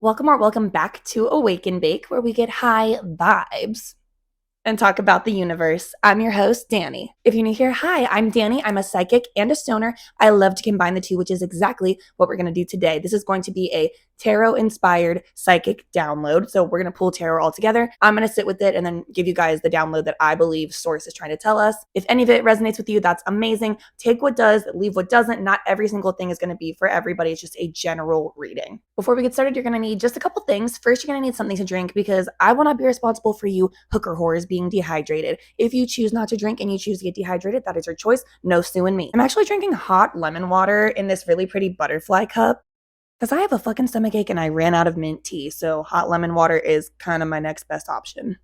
Welcome back to Awake and Bake, where we get high vibes and talk about the universe. I'm your host, Danny. If you're new here, hi, I'm Danny. I'm a psychic and a stoner. I love to combine the two, which is exactly what we're going to do today. This is going to be a tarot-inspired psychic download. So we're going to pull tarot all together. I'm going to sit with it and then give you guys the download that I believe Source is trying to tell us. If any of it resonates with you, that's amazing. Take what does, leave what doesn't. Not every single thing is going to be for everybody. It's just a general reading. Before we get started, you're going to need just a couple things. First, you're going to need something to drink because I will not be responsible for you hooker whores being dehydrated. If you choose not to drink and you choose to get dehydrated, that is your choice. No suing me. I'm actually drinking hot lemon water in this really pretty butterfly cup because I have a fucking stomachache and I ran out of mint tea. So hot lemon water is kind of my next best option.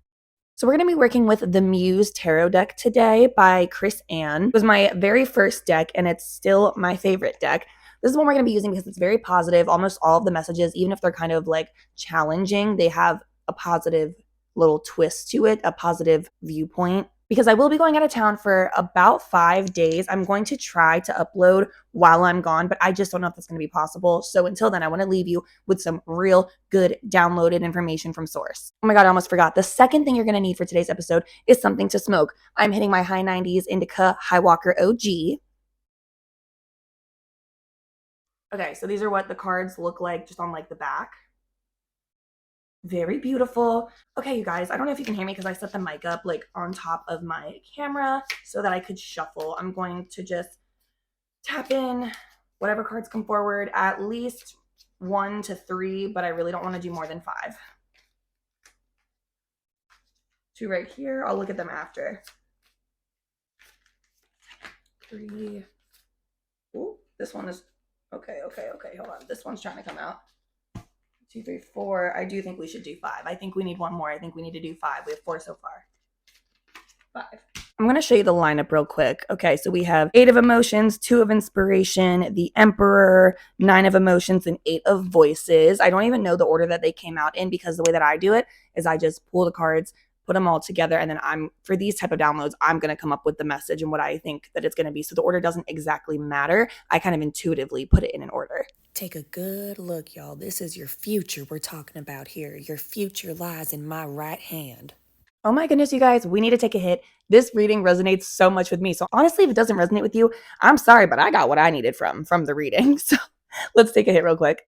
So we're going to be working with the Muse Tarot deck today by Chris Ann. It was my very first deck and it's still my favorite deck. This is one we're going to be using because it's very positive. Almost all of the messages, even if they're kind of like challenging, they have a positive little twist to it, a positive viewpoint. Because I will be going out of town for about 5 days. I'm going to try to upload while I'm gone, but I just don't know if that's going to be possible. So until then, I want to leave you with some real good downloaded information from Source. Oh my God, I almost forgot. The second thing you're going to need for today's episode is something to smoke. I'm hitting my high 90s Indica Highwalker OG. Okay, so these are what the cards look like just on like the back. Very beautiful. Okay, you guys, I don't know if you can hear me because I set the mic up like on top of my camera so that I could shuffle. I'm going to just tap in whatever cards come forward, at least 1 to 3, but I really don't want to do more than 5. 2 right here. I'll look at them after. 3. Ooh, this one is okay. Hold on. This one's trying to come out. 2, 3, 4. I do think we should do 5. I think we need one more. I think we need to do 5. We have 4 so far. 5. I'm going to show you the lineup real quick. Okay, so we have 8 of emotions, 2 of inspiration, the Emperor, 9 of emotions, and 8 of voices. I don't even know the order that they came out in because the way that I do it is I just pull the cards, put them all together, and then for these type of downloads, I'm going to come up with the message and what I think that it's going to be. So the order doesn't exactly matter. I kind of intuitively put it in an order. Take a good look, y'all. This is your future we're talking about here. Your future lies in my right hand. Oh my goodness, you guys, we need to take a hit. This reading resonates so much with me. So honestly, if it doesn't resonate with you, I'm sorry, but I got what I needed from the reading. So let's take a hit real quick.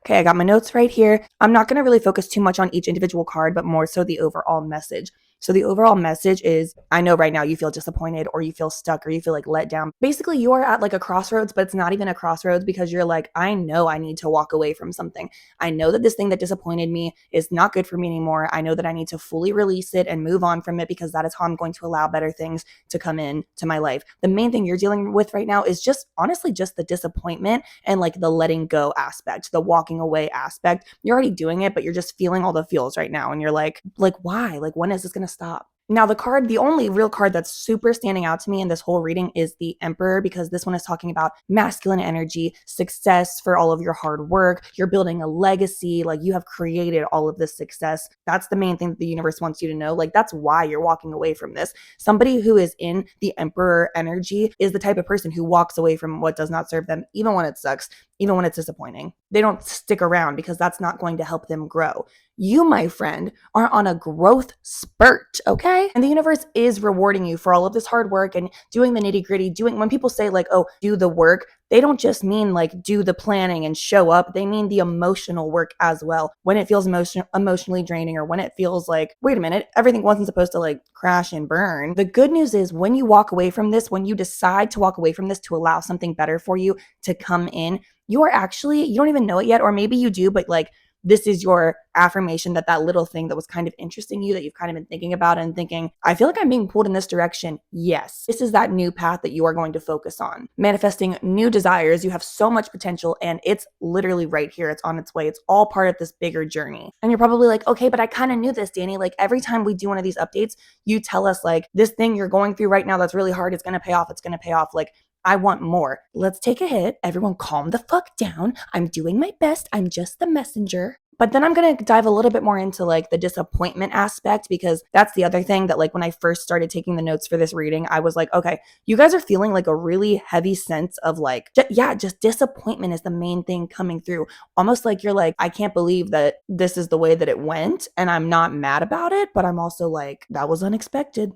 Okay, I got my notes right here. I'm not going to really focus too much on each individual card, but more so the overall message. So the overall message is, I know right now you feel disappointed or you feel stuck or you feel like let down. Basically, you are at like a crossroads, but it's not even a crossroads because you're like, I know I need to walk away from something. I know that this thing that disappointed me is not good for me anymore. I know that I need to fully release it and move on from it because that is how I'm going to allow better things to come in to my life. The main thing you're dealing with right now is just honestly just the disappointment and like the letting go aspect, the walking away aspect. You're already doing it, but you're just feeling all the feels right now. And you're like why? Like, when is this going to stop? Now, the only real card that's super standing out to me in this whole reading is the Emperor, because this one is talking about masculine energy, success for all of your hard work. You're building a legacy. Like, you have created all of this success. That's the main thing that the universe wants you to know. Like, that's why you're walking away from this. Somebody who is in the Emperor energy is the type of person who walks away from what does not serve them, even when it sucks, even when it's disappointing. They don't stick around because that's not going to help them grow. You, my friend, are on a growth spurt, okay? And the universe is rewarding you for all of this hard work and doing the nitty gritty. When people say like, oh, do the work, they don't just mean like do the planning and show up. They mean the emotional work as well. When it feels emotionally draining, or when it feels like, wait a minute, everything wasn't supposed to like crash and burn. The good news is when you walk away from this, when you decide to walk away from this to allow something better for you to come in, you don't even know it yet, or maybe you do, but like, this is your affirmation that little thing that was kind of interesting you, that you've kind of been thinking about and thinking, I feel like I'm being pulled in this direction. Yes, this is that new path that you are going to focus on. Manifesting new desires. You have so much potential and it's literally right here. It's on its way. It's all part of this bigger journey. And you're probably like, okay, but I kind of knew this, Danny. Like, every time we do one of these updates, you tell us like, this thing you're going through right now that's really hard, it's going to pay off. It's going to pay off. Like, I want more. Let's take a hit. Everyone calm the fuck down. I'm doing my best. I'm just the messenger. But then I'm going to dive a little bit more into like the disappointment aspect, because that's the other thing that like when I first started taking the notes for this reading, I was like, okay, you guys are feeling like a really heavy sense of like, just disappointment is the main thing coming through. Almost like you're like, I can't believe that this is the way that it went. And I'm not mad about it, but I'm also like, that was unexpected.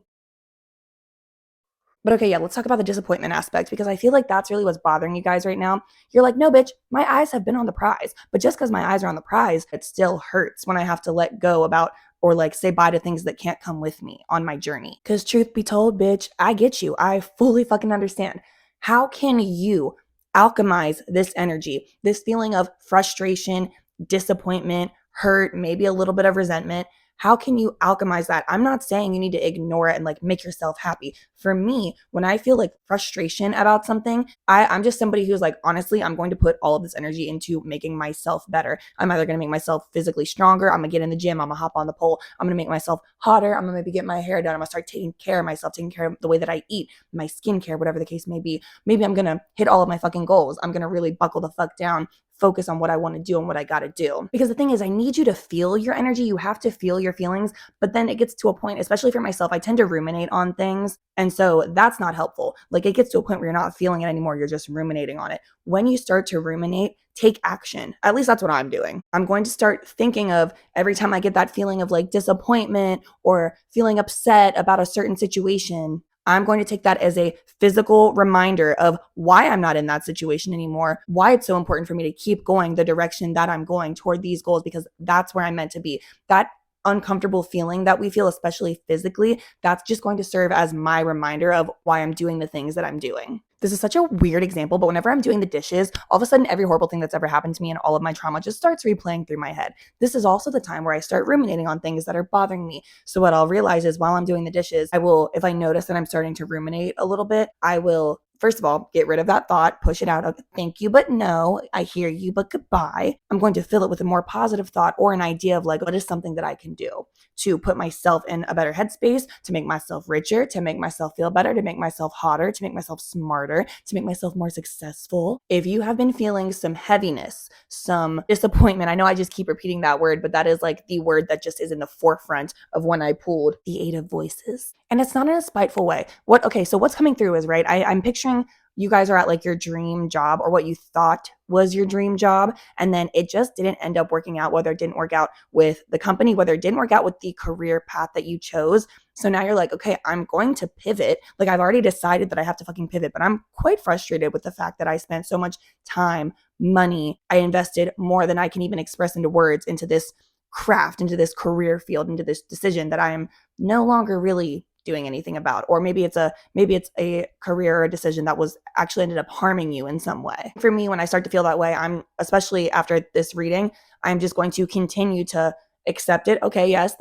But okay, yeah, let's talk about the disappointment aspect, because I feel like that's really what's bothering you guys right now. You're like, no, bitch, my eyes have been on the prize. But just because my eyes are on the prize, it still hurts when I have to let go about or like say bye to things that can't come with me on my journey. Because truth be told, bitch, I get you. I fully fucking understand. How can you alchemize this energy, this feeling of frustration, disappointment, hurt, maybe a little bit of resentment? How can you alchemize that? I'm not saying you need to ignore it and like make yourself happy. For me, when I feel like frustration about something, I'm just somebody who's like, honestly, I'm going to put all of this energy into making myself better. I'm either going to make myself physically stronger. I'm going to get in the gym. I'm going to hop on the pole. I'm going to make myself hotter. I'm going to maybe get my hair done. I'm going to start taking care of myself, taking care of the way that I eat, my skincare, whatever the case may be. Maybe I'm going to hit all of my fucking goals. I'm going to really buckle the fuck down, focus on what I want to do and what I got to do. Because the thing is, I need you to feel your energy. You have to feel your feelings. But then it gets to a point, especially for myself, I tend to ruminate on things. And so that's not helpful. Like it gets to a point where you're not feeling it anymore. You're just ruminating on it. When you start to ruminate, take action. At least that's what I'm doing. I'm going to start thinking of every time I get that feeling of like disappointment or feeling upset about a certain situation, I'm going to take that as a physical reminder of why I'm not in that situation anymore, why it's so important for me to keep going the direction that I'm going toward these goals, because that's where I'm meant to be. That uncomfortable feeling that we feel, especially physically, that's just going to serve as my reminder of why I'm doing the things that I'm doing. This is such a weird example, but whenever I'm doing the dishes, all of a sudden every horrible thing that's ever happened to me and all of my trauma just starts replaying through my head. This is also the time where I start ruminating on things that are bothering me. So what I'll realize is while I'm doing the dishes, I will, if I notice that I'm starting to ruminate a little bit, I will first of all, get rid of that thought, push it out. Okay, thank you, but no. I hear you, but goodbye. I'm going to fill it with a more positive thought or an idea of like, what is something that I can do to put myself in a better headspace, to make myself richer, to make myself feel better, to make myself hotter, to make myself smarter, to make myself more successful. If you have been feeling some heaviness, some disappointment, I know I just keep repeating that word, but that is like the word that just is in the forefront of when I pulled the Eight of Voices. And it's not in a spiteful way. So what's coming through is, right, I'm picturing you guys are at like your dream job or what you thought was your dream job. And then it just didn't end up working out, whether it didn't work out with the company, whether it didn't work out with the career path that you chose. So now you're like, okay, I'm going to pivot. Like I've already decided that I have to fucking pivot, but I'm quite frustrated with the fact that I spent so much time, money, I invested more than I can even express into words into this craft, into this career field, into this decision that I am no longer really doing anything about. Or maybe it's a career or a decision that was actually ended up harming you in some way. For me, when I start to feel that way, I'm, especially after this reading, I'm just going to continue to accept it. Okay, yes,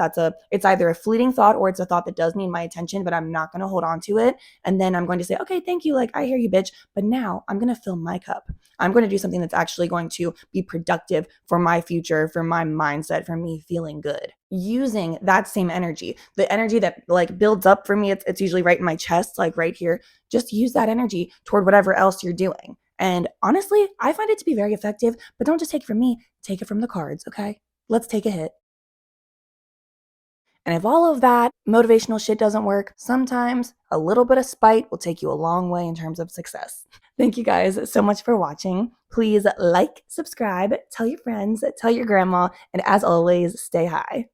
it's either a fleeting thought or it's a thought that does need my attention, but I'm not going to hold on to it. And then I'm going to say, okay, thank you, like I hear you, bitch, but now I'm going to fill my cup. I'm going to do something that's actually going to be productive for my future, for my mindset, for me feeling good. Using that same energy, the energy that like builds up for me, it's usually right in my chest, like right here. Just use that energy toward whatever else you're doing. And honestly, I find it to be very effective, but don't just take it from me, take it from the cards, okay? Let's take a hit. And if all of that motivational shit doesn't work, sometimes a little bit of spite will take you a long way in terms of success. Thank you guys so much for watching. Please like, subscribe, tell your friends, tell your grandma, and as always, stay high.